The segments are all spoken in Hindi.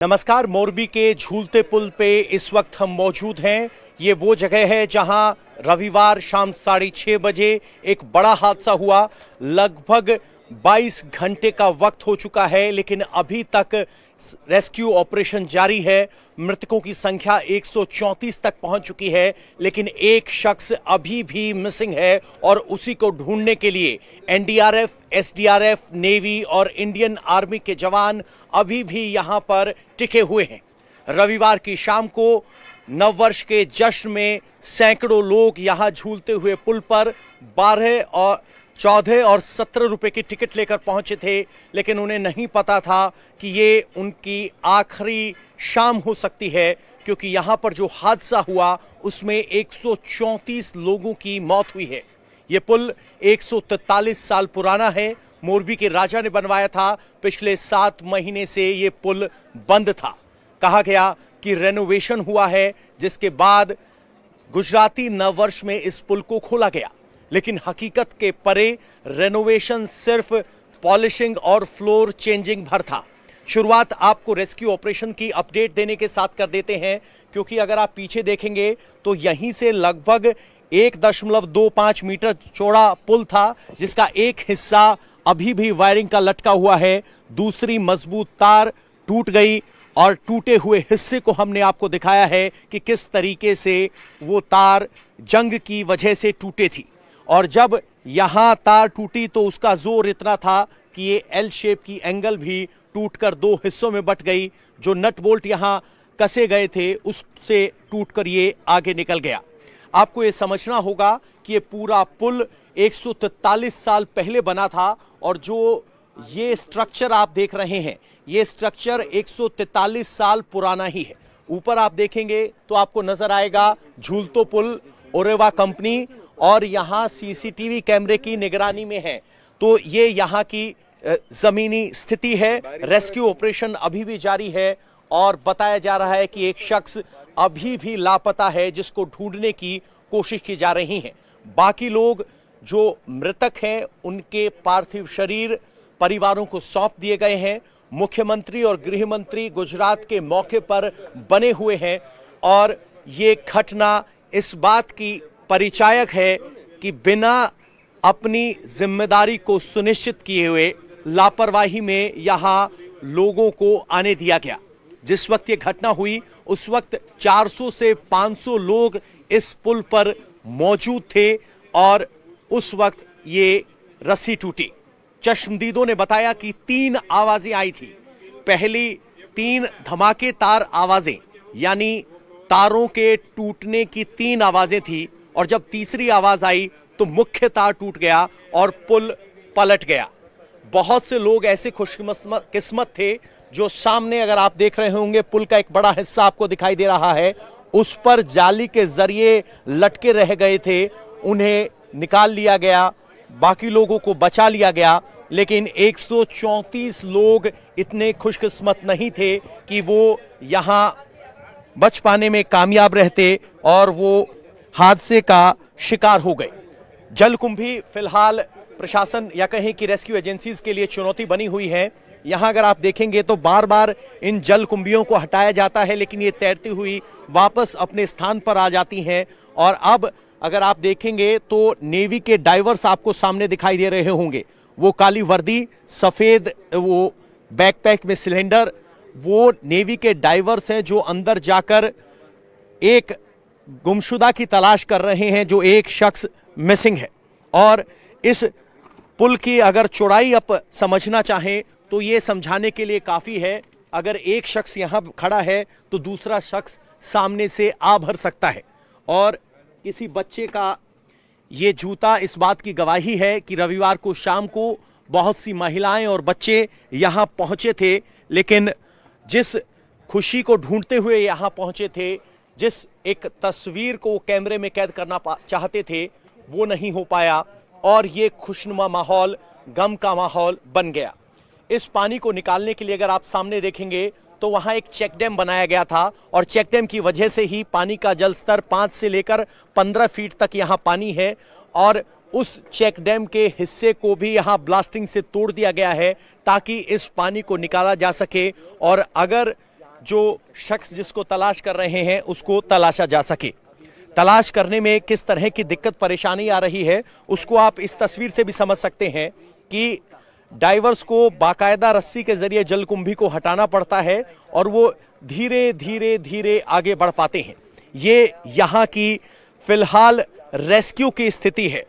नमस्कार। मोरबी के झूलते पुल पे इस वक्त हम मौजूद हैं। ये वो जगह है जहां रविवार शाम 6:30 बजे एक बड़ा हादसा हुआ। लगभग 22 घंटे का वक्त हो चुका है, लेकिन अभी तक रेस्क्यू ऑपरेशन जारी है। मृतकों की संख्या 134 तक पहुंच चुकी है, लेकिन एक शख्स अभी भी मिसिंग है और उसी को ढूंढने के लिए एनडीआरएफ, एसडीआरएफ, नेवी और इंडियन आर्मी के जवान अभी भी यहां पर टिके हुए हैं। रविवार की शाम को नववर्ष के जश्न में सैकड़ों लोग यहां झूलते हुए पुल पर 12 और 14 और 17 रुपए की टिकट लेकर पहुंचे थे, लेकिन उन्हें नहीं पता था कि ये उनकी आखिरी शाम हो सकती है, क्योंकि यहां पर जो हादसा हुआ उसमें 134 लोगों की मौत हुई है। ये पुल 143 साल पुराना है। मोरबी के राजा ने बनवाया था। पिछले 7 महीने से ये पुल बंद था। कहा गया कि रेनोवेशन हुआ है, जिसके बाद गुजराती नववर्ष में इस पुल को खोला गया, लेकिन हकीकत के परे रेनोवेशन सिर्फ पॉलिशिंग और फ्लोर चेंजिंग भर था। शुरुआत आपको रेस्क्यू ऑपरेशन की अपडेट देने के साथ कर देते हैं, क्योंकि अगर आप पीछे देखेंगे तो यहीं से लगभग 1.25 मीटर चौड़ा पुल था, जिसका एक हिस्सा अभी भी वायरिंग का लटका हुआ है। दूसरी मजबूत तार टूट गई और टूटे हुए हिस्से को हमने आपको दिखाया है कि किस तरीके से वो तार जंग की वजह से टूटे थी। और जब यहां तार टूटी तो उसका जोर इतना था कि ये एल शेप की एंगल भी टूटकर 2 हिस्सों में बट गई। जो नट बोल्ट यहां कसे गए थे उससे टूटकर ये आगे निकल गया। आपको ये समझना होगा कि ये पूरा पुल 143 साल पहले बना था, और जो ये स्ट्रक्चर आप देख रहे हैं, ये स्ट्रक्चर 143 साल पुराना ही है। ऊपर आप देखेंगे तो आपको नजर आएगा झूलतो पुल ओरेवा कंपनी, और यहां सीसीटीवी कैमरे की निगरानी में है। तो ये यहां की जमीनी स्थिति है। रेस्क्यू ऑपरेशन अभी भी जारी है और बताया जा रहा है कि एक शख्स अभी भी लापता है, जिसको ढूंढने की कोशिश की जा रही है। बाकी लोग जो मृतक हैं उनके पार्थिव शरीर परिवारों को सौंप दिए गए हैं। मुख्यमंत्री और गृह मंत्री गुजरात के मौके पर बने हुए हैं, और ये घटना इस बात की परिचायक है कि बिना अपनी जिम्मेदारी को सुनिश्चित किए हुए लापरवाही में यहां लोगों को आने दिया गया। जिस वक्त ये घटना हुई उस वक्त 400 से 500 लोग इस पुल पर मौजूद थे, और उस वक्त ये रस्सी टूटी। चश्मदीदों ने बताया कि 3 आवाजें आई थी। पहली 3 धमाकेदार आवाजें, यानी तारों के टूटने की 3 आवाजें थी, और जब तीसरी आवाज आई तो मुख्य तार टूट गया और पुल पलट गया। बहुत से लोग ऐसे खुशकिस्मत थे जो सामने, अगर आप देख रहे होंगे, पुल का एक बड़ा हिस्सा आपको दिखाई दे रहा है, उस पर जाली के जरिए लटके रह गए थे। उन्हें निकाल लिया गया, बाकी लोगों को बचा लिया गया, लेकिन 134 लोग इतने खुशकिस्मत नहीं थे कि वो यहां बच पाने में कामयाब रहते, और वो हादसे का शिकार हो गए। जलकुंभी फिलहाल प्रशासन या कहें कि रेस्क्यू एजेंसीज के लिए चुनौती बनी हुई है। यहां अगर आप देखेंगे तो बार बार इन जलकुंभियों को हटाया जाता है, लेकिन ये तैरती हुई वापस अपने स्थान पर आ जाती हैं। और अब अगर आप देखेंगे तो नेवी के डाइवर्स आपको सामने दिखाई दे रहे होंगे। वो काली वर्दी, सफेद वो बैकपैक में सिलेंडर, वो नेवी के डाइवर्स हैं जो अंदर जाकर एक गुमशुदा की तलाश कर रहे हैं, जो एक शख्स मिसिंग है। और इस पुल की अगर चौड़ाई आप समझना चाहें तो ये समझाने के लिए काफी है, अगर एक शख्स यहां खड़ा है तो दूसरा शख्स सामने से आ भर सकता है। और किसी बच्चे का ये जूता इस बात की गवाही है कि रविवार को शाम को बहुत सी महिलाएं और बच्चे यहां पहुंचे थे, लेकिन जिस खुशी को ढूंढते हुए यहां पहुंचे थे, जिस एक तस्वीर को कैमरे में कैद करना चाहते थे, वो नहीं हो पाया, और ये खुशनुमा माहौल, गम का माहौल बन गया। इस पानी को निकालने के लिए अगर आप सामने देखेंगे तो वहां एक चेक डैम बनाया गया था, और चेक डैम की वजह से ही पानी का जल स्तर 5 से लेकर 15 फीट तक यहां पानी है, और उस चेक डैम के हिस्से को भी यहां ब्लास्टिंग से तोड़ दिया गया है ताकि इस पानी को निकाला जा सके। और अगर जो शख्स जिसको तलाश कर रहे हैं उसको तलाशा जा सके। तलाश करने में किस तरह की दिक्कत परेशानी आ रही है उसको आप इस तस्वीर से भी समझ सकते हैं कि डाइवर्स को बाकायदा रस्सी के जरिए जलकुंभी को हटाना पड़ता है और वो धीरे धीरे धीरे आगे बढ़ पाते हैं। ये यहाँ की फिलहाल रेस्क्यू की स्थिति है।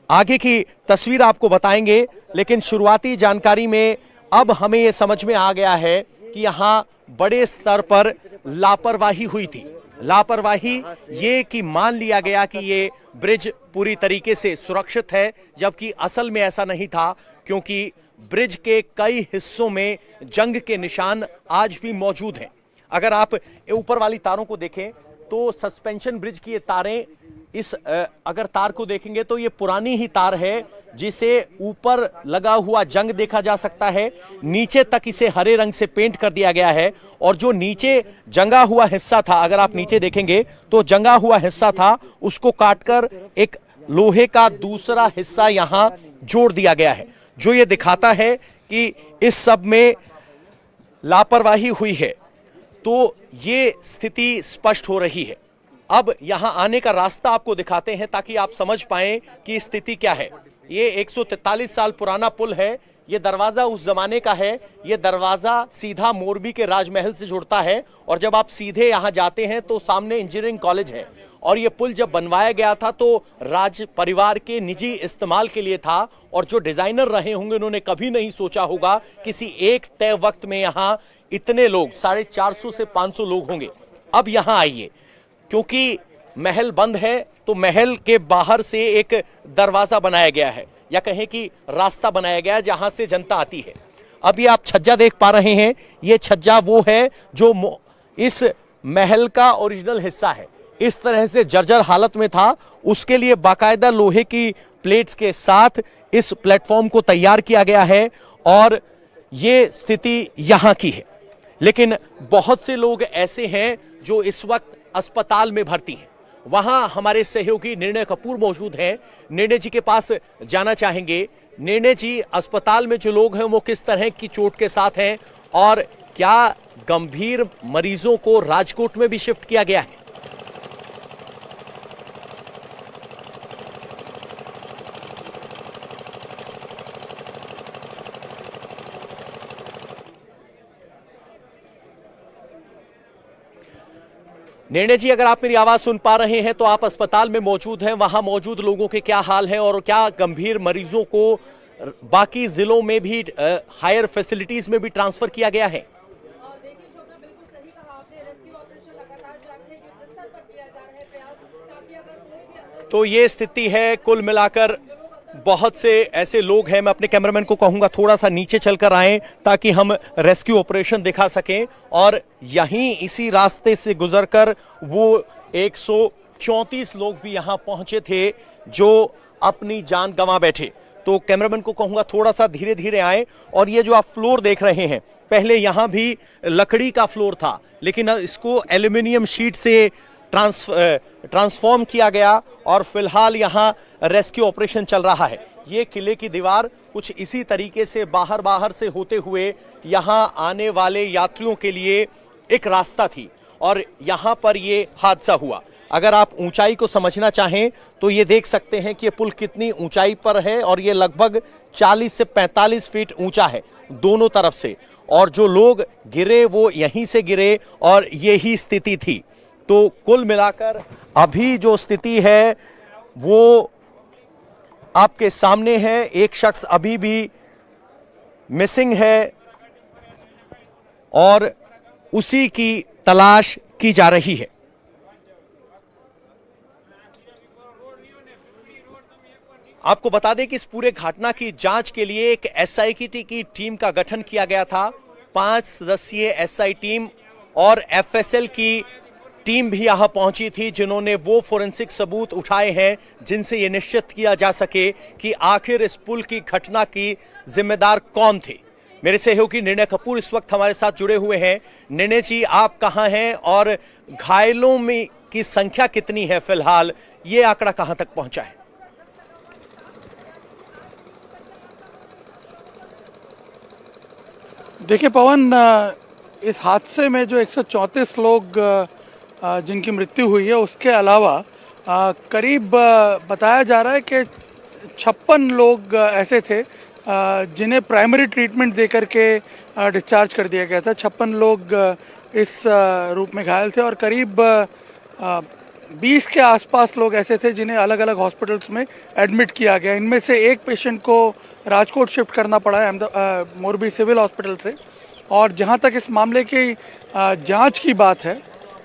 आगे की तस्वीर आपको बताएंगे, लेकिन शुरुआती जानकारी में अब हमें यह समझ में आ गया है कि यहाँ बड़े स्तर पर लापरवाही हुई थी। लापरवाही ये कि मान लिया गया कि ये ब्रिज पूरी तरीके से सुरक्षित है, जबकि असल में ऐसा नहीं था, क्योंकि ब्रिज के कई हिस्सों में जंग के निशान आज भी मौजूद हैं। अगर आप ऊपर वाली तारों को देखें तो सस्पेंशन ब्रिज की ये तारें, इस अगर तार को देखेंगे तो ये पुरानी ही तार है जिसे ऊपर लगा हुआ जंग देखा जा सकता है। नीचे तक इसे हरे रंग से पेंट कर दिया गया है और जो नीचे जंगा हुआ हिस्सा था, अगर आप नीचे देखेंगे तो जंगा हुआ हिस्सा था, उसको काटकर एक लोहे का दूसरा हिस्सा यहां जोड़ दिया गया है, जो ये दिखाता है कि इस सब में लापरवाही हुई है। तो ये स्थिति स्पष्ट हो रही है। अब यहां आने का रास्ता आपको दिखाते हैं ताकि आप समझ पाएं कि स्थिति क्या है। ये 143 साल पुराना पुल है। ये दरवाजा उस जमाने का है। ये दरवाजा सीधा मोरबी के राजमहल से जुड़ता है और जब आप सीधे यहां जाते हैं तो सामने इंजीनियरिंग कॉलेज है। और ये पुल जब बनवाया गया था तो राज परिवार के निजी इस्तेमाल के लिए था और जो डिजाइनर रहे होंगे उन्होंने कभी नहीं सोचा होगा किसी एक तय वक्त में यहां इतने लोग, 450 से 500 लोग होंगे। अब यहां आइए, क्योंकि महल बंद है तो महल के बाहर से एक दरवाजा बनाया गया है, या कहें कि रास्ता बनाया गया है जहां से जनता आती है। अब ये आप छज्जा देख पा रहे हैं, ये छज्जा वो है जो इस महल का ओरिजिनल हिस्सा है। इस तरह से जर्जर हालत में था, उसके लिए बाकायदा लोहे की प्लेट्स के साथ इस प्लेटफॉर्म को तैयार किया गया है और ये स्थिति यहां की है। लेकिन बहुत से लोग ऐसे हैं जो इस वक्त अस्पताल में भर्ती हैं। वहां हमारे सहयोगी निर्णय कपूर मौजूद हैं। निर्णय जी के पास जाना चाहेंगे। निर्णय जी, अस्पताल में जो लोग हैं वो किस तरह की चोट के साथ हैं और क्या गंभीर मरीजों को राजकोट में भी शिफ्ट किया गया है? निर्णय जी, अगर आप मेरी आवाज सुन पा रहे हैं तो आप अस्पताल में मौजूद हैं। वहां मौजूद लोगों के क्या हाल है और क्या गंभीर मरीजों को बाकी जिलों में भी हायर फैसिलिटीज में भी ट्रांसफर किया गया है? देखिए शोभना, बिल्कुल सही कहा आपने। रेस्क्यू ऑपरेशन लगातार जारी है, युद्ध स्तर पर किया जा रहा है प्रयास, ताकि अगर कोई भी अंदर। तो ये स्थिति है। कुल मिलाकर बहुत से ऐसे लोग हैं। मैं अपने कैमरामैन को कहूंगा थोड़ा सा नीचे चलकर आएं ताकि हम रेस्क्यू ऑपरेशन दिखा सकें। और यहीं इसी रास्ते से गुजरकर वो 134 लोग भी यहां पहुंचे थे जो अपनी जान गंवा बैठे। तो कैमरामैन को कहूंगा थोड़ा सा धीरे धीरे आए। और ये जो आप फ्लोर देख रहे हैं, पहले यहां भी लकड़ी का फ्लोर था, लेकिन इसको एल्यूमिनियम शीट से ट्रांसफॉर्म किया गया और फिलहाल यहां रेस्क्यू ऑपरेशन चल रहा है। ये किले की दीवार कुछ इसी तरीके से बाहर से होते हुए यहां आने वाले यात्रियों के लिए एक रास्ता थी और यहां पर ये हादसा हुआ। अगर आप ऊंचाई को समझना चाहें तो ये देख सकते हैं कि ये पुल कितनी ऊंचाई पर है और ये लगभग 40 से 45 फीट ऊंचा है दोनों तरफ से। और जो लोग गिरे वो यहीं से गिरे और यही स्थिति थी। तो कुल मिलाकर अभी जो स्थिति है वो आपके सामने है। एक शख्स अभी भी मिसिंग है और उसी की तलाश की जा रही है। आपको बता दें कि इस पूरे घटना की जांच के लिए एक एसआईटी की टीम का गठन किया गया था। 5 सदस्यीय एसआई टीम और एफएसएल की टीम भी यहां पहुंची थी, जिन्होंने वो फोरेंसिक सबूत उठाए हैं जिनसे यह निश्चित किया जा सके कि आखिर इस पुल की घटना की जिम्मेदार कौन थे। मेरे सहयोगी निर्णय कपूर इस वक्त हमारे साथ जुड़े हुए हैं। निर्णय जी, आप कहां हैं और घायलों में की संख्या कितनी है फिलहाल, ये आंकड़ा कहां तक पहुंचा है? देखिए पवन, इस हादसे में जो 134 लोग जिनकी मृत्यु हुई है उसके अलावा करीब बताया जा रहा है कि 56 लोग ऐसे थे जिन्हें प्राइमरी ट्रीटमेंट देकर के डिस्चार्ज कर दिया गया था। 56 लोग इस रूप में घायल थे और करीब 20 के आसपास लोग ऐसे थे जिन्हें अलग अलग हॉस्पिटल्स में एडमिट किया गया। इनमें से एक पेशेंट को राजकोट शिफ्ट करना पड़ा है मोरबी सिविल हॉस्पिटल से। और जहां तक इस मामले की जांच की बात है,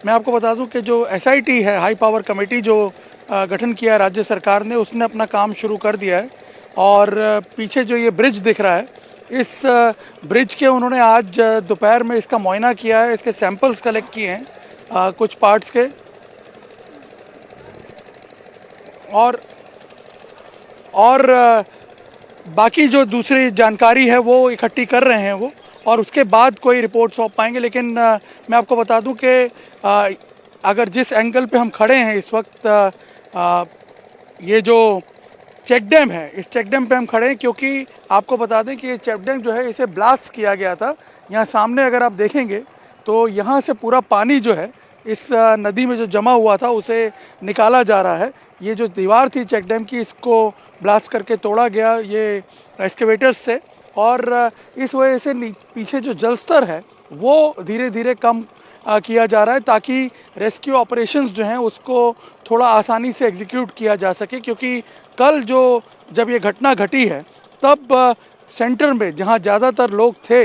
मैं आपको बता दूं कि जो SIT है, हाई पावर कमेटी जो गठन किया है राज्य सरकार ने, उसने अपना काम शुरू कर दिया है। और पीछे जो ये ब्रिज दिख रहा है, इस ब्रिज के उन्होंने आज दोपहर में इसका मुआयना किया है, इसके सैंपल्स कलेक्ट किए हैं कुछ पार्ट्स के। और बाकी जो दूसरी जानकारी है वो इकट्ठी कर रहे हैं वो, और उसके बाद कोई रिपोर्ट सौंप पाएंगे। लेकिन मैं आपको बता दूं कि अगर जिस एंगल पे हम खड़े हैं इस वक्त, ये जो चेक डैम है, इस चेक डैम पे हम खड़े हैं क्योंकि आपको बता दें कि ये चेक डैम जो है इसे ब्लास्ट किया गया था। यहाँ सामने अगर आप देखेंगे तो यहाँ से पूरा पानी जो है इस नदी में जो जमा हुआ था उसे निकाला जा रहा है। ये जो दीवार थी चेक डैम की, इसको ब्लास्ट करके तोड़ा गया ये एक्सकेवेटर्स से, और इस वजह से पीछे जो जलस्तर है वो धीरे धीरे कम किया जा रहा है ताकि रेस्क्यू ऑपरेशंस जो हैं उसको थोड़ा आसानी से एग्जीक्यूट किया जा सके। क्योंकि कल जब ये घटना घटी है तब सेंटर में जहां ज़्यादातर लोग थे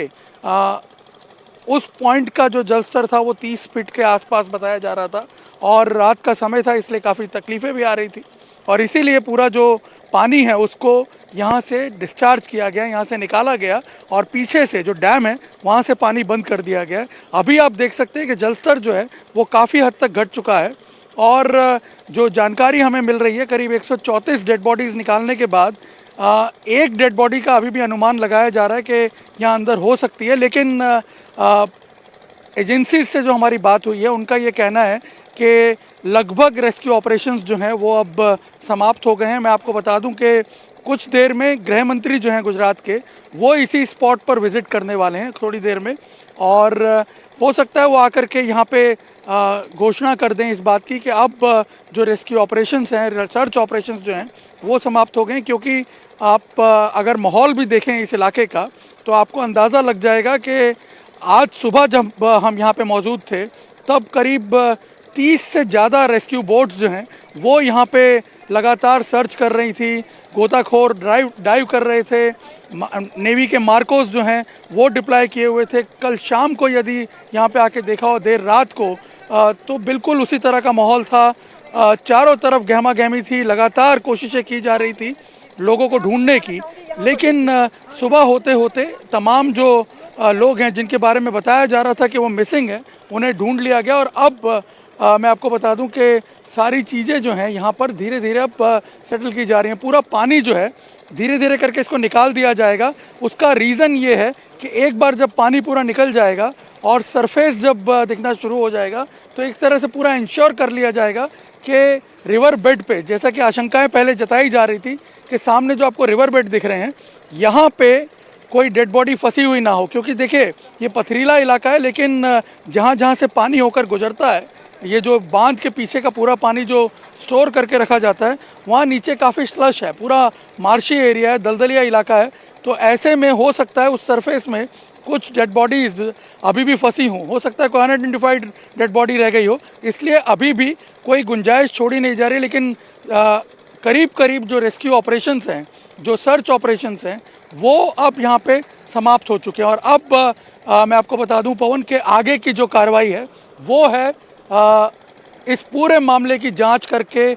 उस पॉइंट का जो जलस्तर था वो 30 फीट के आसपास बताया जा रहा था, और रात का समय था इसलिए काफ़ी तकलीफ़ें भी आ रही थी। और इसीलिए पूरा जो पानी है उसको यहाँ से डिस्चार्ज किया गया, यहाँ से निकाला गया, और पीछे से जो डैम है वहाँ से पानी बंद कर दिया गया। अभी आप देख सकते हैं कि जलस्तर जो है वो काफ़ी हद तक घट चुका है। और जो जानकारी हमें मिल रही है, करीब 134 डेड बॉडीज़ निकालने के बाद एक डेड बॉडी का अभी भी अनुमान लगाया जा रहा है कि यहाँ अंदर हो सकती है। लेकिन एजेंसीज से जो हमारी बात हुई है उनका ये कहना है कि लगभग रेस्क्यू ऑपरेशंस जो हैं वो अब समाप्त हो गए हैं। मैं आपको बता दूं कि कुछ देर में गृह मंत्री जो हैं गुजरात के, वो इसी स्पॉट पर विज़िट करने वाले हैं थोड़ी देर में, और हो सकता है वो आकर के यहाँ पे घोषणा कर दें इस बात की कि अब जो रेस्क्यू ऑपरेशंस हैं, रिसर्च ऑपरेशंस जो हैं वो समाप्त हो गए हैं। क्योंकि आप अगर माहौल भी देखें इस इलाके का तो आपको अंदाज़ा लग जाएगा कि आज सुबह जब हम यहाँ पे मौजूद थे तब करीब 30 से ज़्यादा रेस्क्यू बोट्स जो हैं वो यहाँ पे लगातार सर्च कर रही थी, गोताखोर डाइव कर रहे थे। नेवी के मार्कोस जो हैं वो डिप्लॉय किए हुए थे। कल शाम को यदि यहाँ पे आके देखा हो देर रात को तो बिल्कुल उसी तरह का माहौल था। चारों तरफ गहमा गहमी थी, लगातार कोशिशें की जा रही थी लोगों को ढूंढने की। लेकिन सुबह होते होते तमाम जो लोग हैं जिनके बारे में बताया जा रहा था कि वो मिसिंग है, उन्हें ढूंढ लिया गया। और अब मैं आपको बता दूं कि सारी चीज़ें जो हैं यहाँ पर धीरे धीरे अब सेटल की जा रही हैं। पूरा पानी जो है धीरे धीरे करके इसको निकाल दिया जाएगा। उसका रीज़न ये है कि एक बार जब पानी पूरा निकल जाएगा और सरफेस जब दिखना शुरू हो जाएगा तो एक तरह से पूरा इंश्योर कर लिया जाएगा कि रिवर बेड पे, जैसा कि आशंकाएं पहले जताई जा रही थी कि सामने जो आपको रिवर बेड दिख रहे हैं यहाँ पे कोई डेड बॉडी फंसी हुई ना हो। क्योंकि देखिए ये पथरीला इलाका है, लेकिन जहाँ जहाँ से पानी होकर गुजरता है, ये जो बांध के पीछे का पूरा पानी जो स्टोर करके रखा जाता है, वहाँ नीचे काफ़ी स्लश है, पूरा मार्शी एरिया है, दलदलिया इलाका है। तो ऐसे में हो सकता है उस सरफेस में कुछ डेड बॉडीज़ अभी भी फंसी हों, हो सकता है कोई अनआइडेंटिफाइड डेड बॉडी रह गई हो, इसलिए अभी भी कोई गुंजाइश छोड़ी नहीं जा रही। लेकिन करीब करीब जो रेस्क्यू ऑपरेशंस हैं, जो सर्च ऑपरेशंस हैं, वो अब यहाँ पे समाप्त हो चुके हैं। और अब मैं आपको बता दूं पवन के आगे की जो कार्रवाई है वो है इस पूरे मामले की जांच करके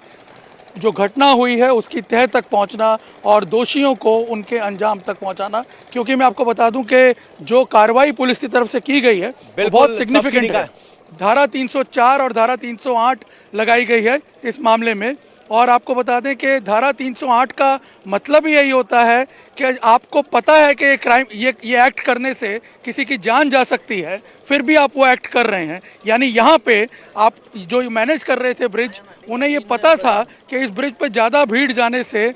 जो घटना हुई है उसकी तह तक पहुंचना और दोषियों को उनके अंजाम तक पहुंचाना। क्योंकि मैं आपको बता दूं कि जो कार्रवाई पुलिस की तरफ से की गई है वो बहुत सिग्निफिकेंट है। धारा 304 और धारा 308 लगाई गई है इस मामले में। और आपको बता दें कि धारा 308 का मतलब यही होता है कि आपको पता है कि क्राइम ये एक्ट करने से किसी की जान जा सकती है, फिर भी आप वो एक्ट कर रहे हैं। यानी यहाँ पे आप जो मैनेज कर रहे थे ब्रिज, उन्हें ये पता था कि इस ब्रिज पे ज़्यादा भीड़ जाने से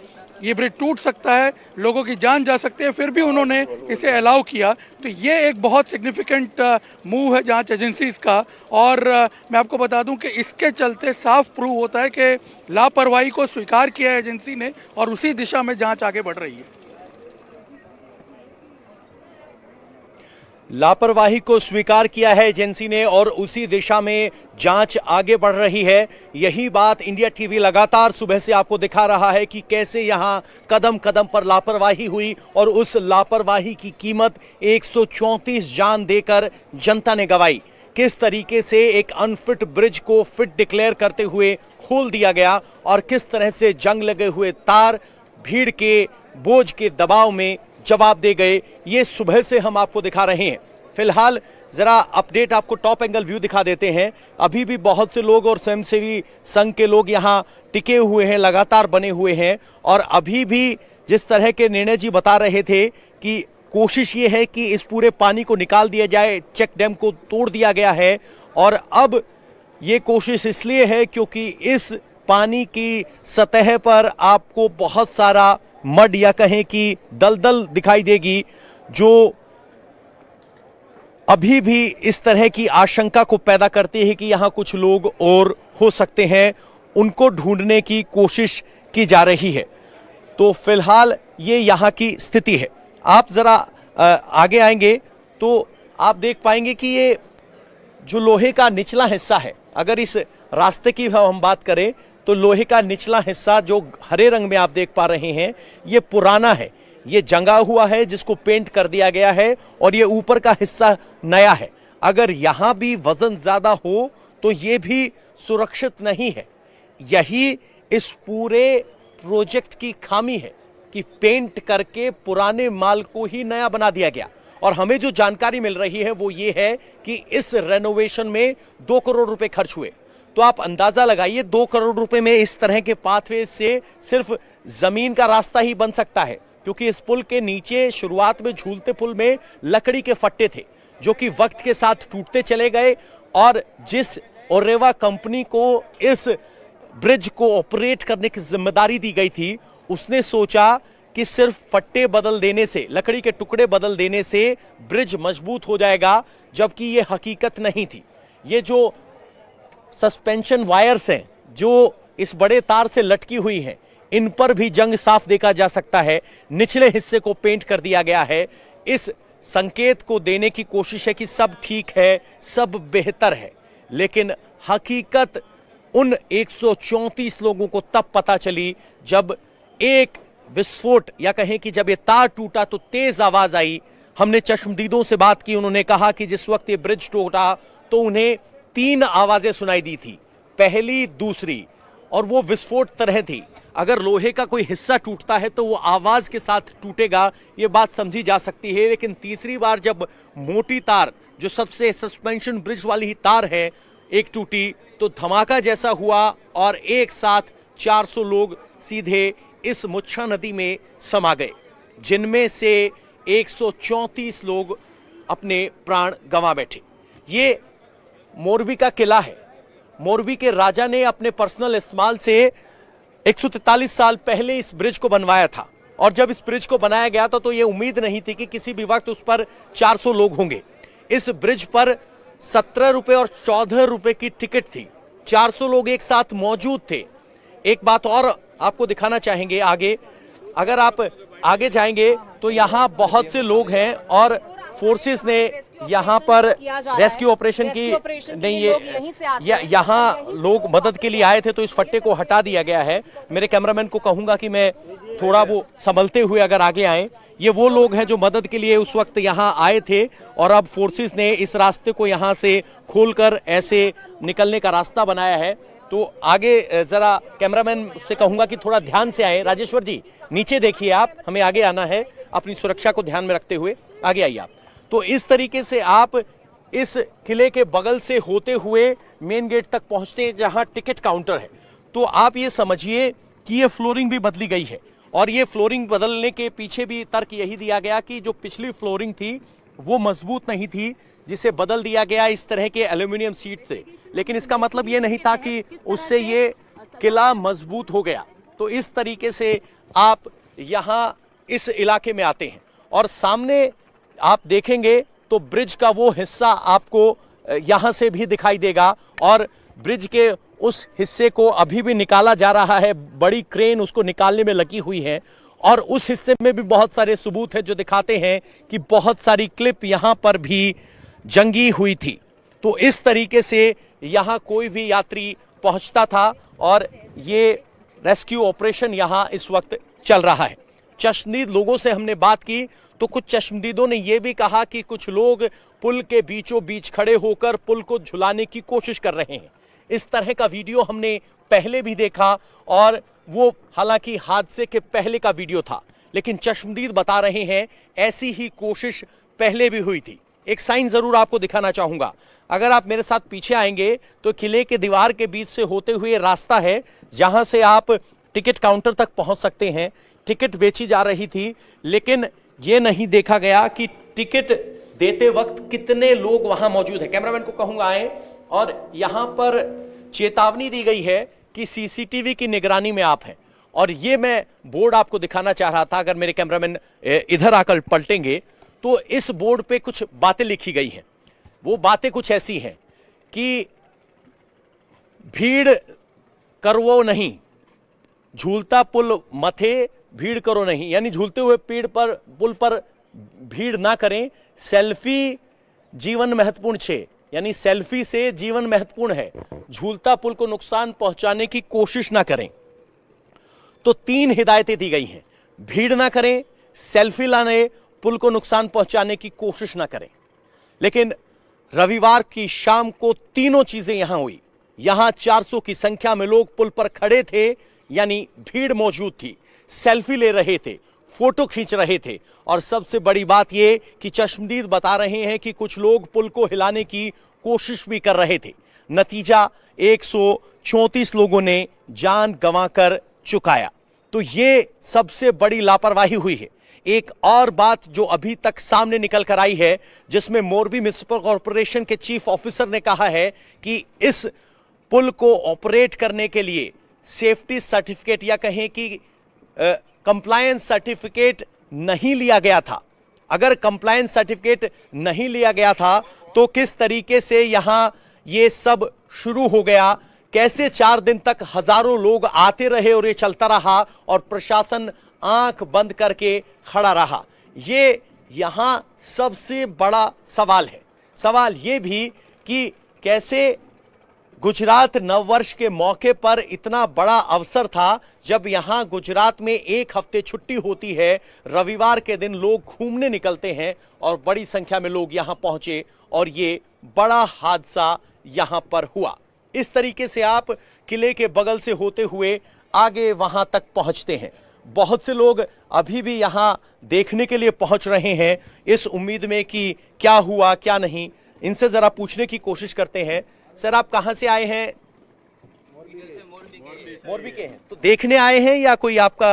ये ब्रिज टूट सकता है, लोगों की जान जा सकती है, फिर भी उन्होंने इसे अलाउ किया। तो ये एक बहुत सिग्निफिकेंट मूव है जांच एजेंसीज का। और मैं आपको बता दूं कि इसके चलते साफ प्रूव होता है कि लापरवाही को स्वीकार किया है एजेंसी ने और उसी दिशा में जांच आगे बढ़ रही है। लापरवाही को स्वीकार किया है एजेंसी ने और उसी दिशा में जांच आगे बढ़ रही है। यही बात इंडिया टीवी लगातार सुबह से आपको दिखा रहा है कि कैसे यहां कदम कदम पर लापरवाही हुई और उस लापरवाही की कीमत 134 जान देकर जनता ने गंवाई। किस तरीके से एक अनफिट ब्रिज को फिट डिक्लेयर करते हुए खोल दिया गया और किस तरह से जंग लगे हुए तार भीड़ के बोझ के दबाव में जवाब दे गए, ये सुबह से हम आपको दिखा रहे हैं। फिलहाल जरा अपडेट आपको टॉप एंगल व्यू दिखा देते हैं। अभी भी बहुत से लोग और स्वयंसेवी संघ के लोग यहां टिके हुए हैं, लगातार बने हुए हैं। और अभी भी जिस तरह के निर्णय जी बता रहे थे कि कोशिश ये है कि इस पूरे पानी को निकाल दिया जाए, चेक डैम को तोड़ दिया गया है। और अब ये कोशिश इसलिए है क्योंकि इस पानी की सतह पर आपको बहुत सारा मड या कहें कि दलदल दिखाई देगी, जो अभी भी इस तरह की आशंका को पैदा करती है कि यहां कुछ लोग और हो सकते हैं। उनको ढूंढने की कोशिश की जा रही है। तो फिलहाल ये यहां की स्थिति है। आप जरा आगे आएंगे तो आप देख पाएंगे कि ये जो लोहे का निचला हिस्सा है, अगर इस रास्ते की हम बात करें तो लोहे का निचला हिस्सा जो हरे रंग में आप देख पा रहे हैं, ये पुराना है, ये जंगा हुआ है जिसको पेंट कर दिया गया है और ये ऊपर का हिस्सा नया है। अगर यहां भी वजन ज्यादा हो तो ये भी सुरक्षित नहीं है। यही इस पूरे प्रोजेक्ट की खामी है कि पेंट करके पुराने माल को ही नया बना दिया गया। और हमें जो जानकारी मिल रही है वो ये है कि इस रेनोवेशन में 2 करोड़ रुपए खर्च हुए। तो आप अंदाजा लगाइए 2 करोड़ रुपए में इस तरह के पाथवे से सिर्फ जमीन का रास्ता ही बन सकता है, क्योंकि इस पुल के नीचे शुरुआत में झूलते पुल में लकड़ी के फट्टे थे जो कि वक्त के साथ टूटते चले गए। और जिस ओरेवा कंपनी को इस ब्रिज को ऑपरेट करने की जिम्मेदारी दी गई थी, उसने सोचा कि सिर्फ फट्टे बदल देने से, लकड़ी के टुकड़े बदल देने से ब्रिज मजबूत हो जाएगा, जबकि यह हकीकत नहीं थी। ये जो सस्पेंशन वायर्स हैं जो इस बड़े तार से लटकी हुई हैं, इन पर भी जंग साफ देखा जा सकता है। निचले हिस्से को पेंट कर दिया गया है। इस संकेत को देने की कोशिश है कि सब ठीक है, सब बेहतर है। लेकिन हकीकत उन 134 लोगों को तब पता चली जब एक विस्फोट या कहें कि जब ये तार टूटा तो तेज आवाज आई। हमने चश्मदीदों से बात की, उन्होंने कहा कि जिस वक्त ये ब्रिज टूटा तो उन्हें 3 आवाजें सुनाई दी थी, पहली, दूसरी, और वो विस्फोट तरह थी। अगर लोहे का कोई हिस्सा टूटता है तो वो आवाज के साथ टूटेगा, ये बात समझी जा सकती है। लेकिन तीसरी बार जब मोटी तार, जो सबसे सस्पेंशन ब्रिज वाली ही तार है, एक टूटी तो धमाका जैसा हुआ और एक साथ 400 लोग सीधे इस मुच्छा नदी में समा गए, जिनमें से 134 लोग अपने प्राण गंवा बैठे। ये मोरबी का किला है। मोरबी के राजा ने अपने पर्सनल इस्तेमाल से 143 साल पहले इस ब्रिज को बनवाया था। और जब इस ब्रिज को बनाया गया था तो यह उम्मीद नहीं थी कि किसी भी वक्त उस पर 400 लोग होंगे। इस ब्रिज पर 17 रुपए और 14 रुपए की टिकट थी। 400 लोग एक साथ मौजूद थे। एक बात और आपको दिखाना चाहेंगे आगे, अगर आप आगे जाएंगे तो यहाँ बहुत से लोग हैं और फोर्सेस ने यहाँ पर रेस्क्यू ऑपरेशन की नहीं, ये यहाँ लोग मदद के लिए आए थे तो इस फट्टे को हटा दिया गया है। मेरे कैमरामैन को कहूंगा कि मैं थोड़ा वो संभलते हुए अगर आगे आए। ये वो लोग हैं जो मदद के लिए उस वक्त यहाँ आए थे और अब फोर्सेस ने इस रास्ते को यहाँ से खोलकर ऐसे निकलने का रास्ता बनाया है। तो आगे जरा कैमरामैन से कहूंगा कि थोड़ा ध्यान से आए। राजेश्वर जी नीचे देखिए, आप, हमें आगे आना है अपनी सुरक्षा को ध्यान में रखते हुए, आगे आइए आप। तो इस तरीके से आप इस किले के बगल से होते हुए मेन गेट तक पहुंचते हैं जहां टिकट काउंटर है। तो आप ये समझिए कि ये फ्लोरिंग भी बदली गई है और ये फ्लोरिंग बदलने के पीछे भी तर्क यही दिया गया कि जो पिछली फ्लोरिंग थी वो मजबूत नहीं थी, जिसे बदल दिया गया इस तरह के एल्यूमिनियम सीट से। लेकिन इसका मतलब ये नहीं था कि उससे ये किला मजबूत हो गया। तो इस तरीके से आप यहाँ इस इलाके में आते हैं और सामने आप देखेंगे तो ब्रिज का वो हिस्सा आपको यहाँ से भी दिखाई देगा और ब्रिज के उस हिस्से को अभी भी निकाला जा रहा है, बड़ी क्रेन उसको निकालने में लगी हुई है और उस हिस्से में भी बहुत सारे सबूत हैं जो दिखाते हैं कि बहुत सारी क्लिप यहाँ पर भी जंगी हुई थी। तो इस तरीके से यहाँ कोई भी यात्री पहुँचता था और ये रेस्क्यू ऑपरेशन यहाँ इस वक्त चल रहा है। चश्मदीद लोगों से हमने बात की तो कुछ चश्मदीदों ने यह भी कहा कि कुछ लोग पुल के बीचों बीच खड़े होकर पुल को झुलाने की कोशिश कर रहे हैं। इस तरह का वीडियो हमने पहले भी देखा और वो हालांकि हादसे के पहले का वीडियो था, लेकिन चश्मदीद बता रहे हैं ऐसी ही कोशिश पहले भी हुई थी। एक साइन जरूर आपको दिखाना चाहूंगा, अगर आप मेरे साथ पीछे आएंगे तो किले के दीवार के बीच से होते हुए रास्ता है जहां से आप टिकट काउंटर तक पहुंच सकते हैं। टिकट बेची जा रही थी, लेकिन यह नहीं देखा गया कि टिकट देते वक्त कितने लोग वहां मौजूद हैं। कैमरामैन को कहूंगा आए, और यहां पर चेतावनी दी गई है कि सीसीटीवी की निगरानी में आप हैं। और ये मैं बोर्ड आपको दिखाना चाह रहा था, अगर मेरे कैमरामैन इधर आकर पलटेंगे तो इस बोर्ड पे कुछ बातें लिखी गई हैं। वो बातें कुछ ऐसी हैं कि भीड़ करवो नहीं, झूलता पुल मथे भीड़ करो नहीं, यानी झूलते हुए पुल पर भीड़ ना करें। सेल्फी जीवन महत्वपूर्ण छे, यानी सेल्फी से जीवन महत्वपूर्ण है। झूलता पुल को नुकसान पहुंचाने की कोशिश ना करें। तो 3 हिदायतें दी गई हैं, भीड़ ना करें, सेल्फी लाने, पुल को नुकसान पहुंचाने की कोशिश ना करें। लेकिन रविवार की शाम को तीनों चीजें यहां हुई। यहां 400 की संख्या में लोग पुल पर खड़े थे, यानी भीड़ मौजूद थी, सेल्फी ले रहे थे, फोटो खींच रहे थे, और सबसे बड़ी बात यह कि चश्मदीद बता रहे हैं कि कुछ लोग पुल को हिलाने की कोशिश भी कर रहे थे। नतीजा 134 लोगों ने जान गंवाकर चुकाया। तो यह सबसे बड़ी लापरवाही हुई है। एक और बात जो अभी तक सामने निकल कर आई है, जिसमें मोरबी म्युनिसिपल कॉर्पोरेशन के चीफ ऑफिसर ने कहा है कि इस पुल को ऑपरेट करने के लिए सेफ्टी सर्टिफिकेट या कहें कि कंप्लायंस सर्टिफिकेट नहीं लिया गया था। अगर कंप्लायंस सर्टिफिकेट नहीं लिया गया था तो किस तरीके से यहां ये सब शुरू हो गया, कैसे 4 दिन तक हजारों लोग आते रहे और ये चलता रहा और प्रशासन आंख बंद करके खड़ा रहा। ये यहां सबसे बड़ा सवाल है। सवाल ये भी कि कैसे गुजरात नववर्ष के मौके पर इतना बड़ा अवसर था, जब यहां गुजरात में 1 हफ्ते छुट्टी होती है, रविवार के दिन लोग घूमने निकलते हैं और बड़ी संख्या में लोग यहां पहुंचे और ये बड़ा हादसा यहां पर हुआ। इस तरीके से आप किले के बगल से होते हुए आगे वहां तक पहुंचते हैं। बहुत से लोग अभी भी यहां देखने के लिए पहुंच रहे हैं, इस उम्मीद में कि क्या हुआ क्या नहीं। इनसे जरा पूछने की कोशिश करते हैं। सर, आप कहां से आए हैं? मोरबी के हैं। तो देखने आए हैं या कोई आपका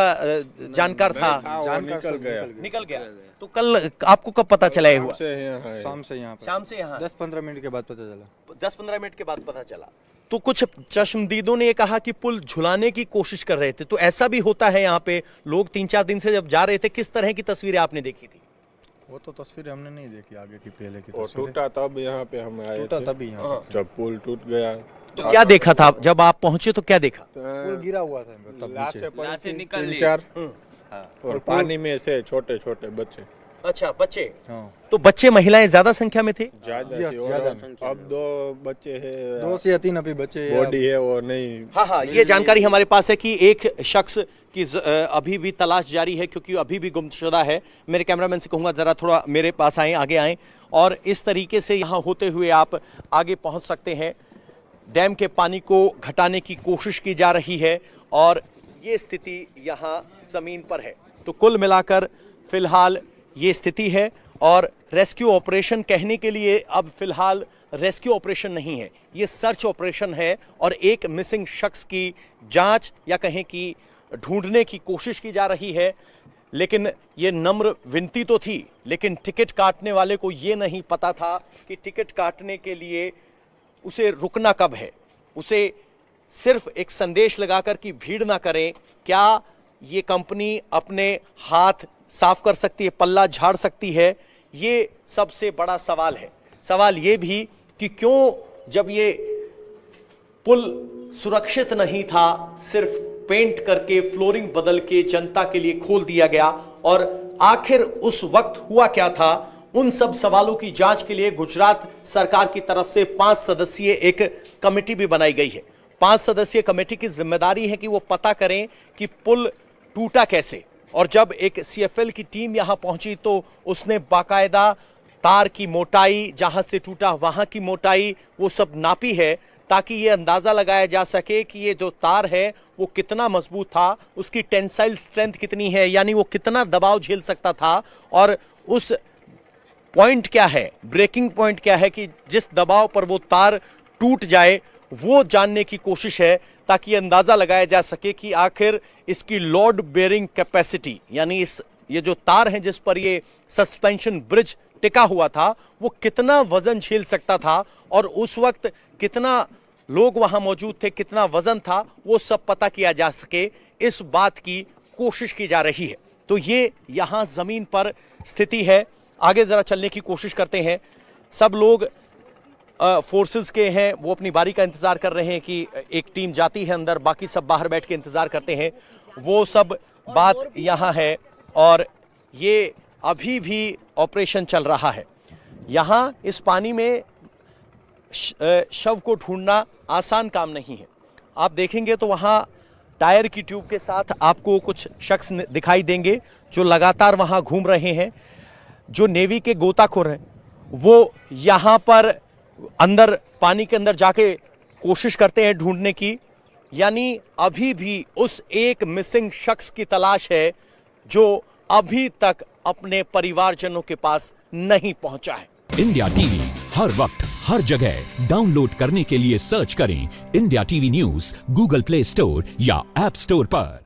जानकार था? निकल गया। तो कल आपको कब पता चला ये हुआ? शाम से यहाँ शाम से यहाँ 10-15 मिनट के बाद पता चला। 10-15 मिनट के बाद पता चला। तो कुछ चश्मदीदों ने ये कहा कि पुल झुलाने की कोशिश कर रहे थे। तो ऐसा भी होता है यहाँ पे? लोग 3-4 दिन से जब जा रहे थे, किस तरह की तस्वीरें आपने देखी थी? वो तो तस्वीरें हमने नहीं देखी, आगे की पहले की और तस्वीरें। टूटा तब यहाँ पे हम आए टूटा थे। तभी यहाँ जब पुल टूट गया तो क्या देखा था जब आप पहुंचे? तो क्या देखा? पुल गिरा हुआ था तब लाशें नीचे। पड़ी थी 3-4 और पानी में से छोटे छोटे बच्चे। अच्छा, बच्चे। हाँ, तो बच्चे महिलाएं ज्यादा संख्या में थे? ज्यादा Yes, थी और ज्यादा अब 2 बच्चे हैं, 2 से या 3 अभी बचे हैं। बॉडी है वो नहीं। हाँ, ये जानकारी हमारे पास है कि एक शख्स की अभी भी तलाश जारी है, क्योंकि अभी भी गुमशुदा है। मेरे कैमरामैन से कहूंगा जरा थोड़ा मेरे पास आए, आगे आए, और इस तरीके से यहाँ होते हुए आप आगे पहुँच सकते हैं। डैम के पानी को घटाने की कोशिश की जा रही है और ये स्थिति यहाँ जमीन पर है। तो कुल मिलाकर फिलहाल ये स्थिति है और रेस्क्यू ऑपरेशन कहने के लिए अब फिलहाल रेस्क्यू ऑपरेशन नहीं है, ये सर्च ऑपरेशन है और एक मिसिंग शख्स की जांच या कहें कि ढूंढने की कोशिश की जा रही है। लेकिन ये नम्र विनती तो थी, लेकिन टिकट काटने वाले को ये नहीं पता था कि टिकट काटने के लिए उसे रुकना कब है। उसे सिर्फ एक संदेश लगाकर कि भीड़ ना करें, क्या ये कंपनी अपने हाथ साफ कर सकती है, पल्ला झाड़ सकती है? ये सबसे बड़ा सवाल है। सवाल ये भी कि क्यों जब ये पुल सुरक्षित नहीं था, सिर्फ पेंट करके फ्लोरिंग बदल के जनता के लिए खोल दिया गया, और आखिर उस वक्त हुआ क्या था? उन सब सवालों की जांच के लिए गुजरात सरकार की तरफ से 5 सदस्यीय एक कमेटी भी बनाई गई है। 5 सदस्यीय कमेटी की जिम्मेदारी है कि वो पता करें कि पुल टूटा कैसे। और जब एक CFL की टीम यहां पहुंची तो उसने बाकायदा तार की मोटाई, जहां से टूटा वहां की मोटाई, वो सब नापी है, ताकि ये अंदाजा लगाया जा सके कि ये जो तार है वो कितना मजबूत था, उसकी टेंसाइल स्ट्रेंथ कितनी है, यानी वो कितना दबाव झेल सकता था, और उस पॉइंट क्या है, ब्रेकिंग पॉइंट क्या है कि जिस दबाव पर वो तार टूट जाए, वो जानने की कोशिश है, ताकि ये अंदाजा लगाया जा सके कि आखिर इसकी लोड बेयरिंग कैपेसिटी, यानी ये जो तार है जिस पर ये सस्पेंशन ब्रिज टिका हुआ था, वो कितना वजन झेल सकता था, और उस वक्त कितना लोग वहां मौजूद थे, कितना वजन था, वो सब पता किया जा सके, इस बात की कोशिश की जा रही है। तो ये यहां जमीन पर स्थिति है। आगे जरा चलने की कोशिश करते हैं। सब लोग फोर्सेस के हैं, वो अपनी बारी का इंतजार कर रहे हैं कि एक टीम जाती है अंदर, बाकी सब बाहर बैठ के इंतजार करते हैं। वो सब बात यहां है, और ये अभी भी ऑपरेशन चल रहा है। यहां इस पानी में शव को ढूंढना आसान काम नहीं है। आप देखेंगे तो वहां टायर की ट्यूब के साथ आपको कुछ शख्स दिखाई देंगे जो लगातार वहां घूम रहे हैं। जो नेवी के गोताखोर हैं वो यहां पर अंदर, पानी के अंदर जाके कोशिश करते हैं ढूंढने की, यानी अभी भी उस एक मिसिंग शख्स की तलाश है जो अभी तक अपने परिवारजनों के पास नहीं पहुंचा है। इंडिया टीवी हर वक्त हर जगह डाउनलोड करने के लिए सर्च करें India TV news Google play store या ऐप स्टोर पर।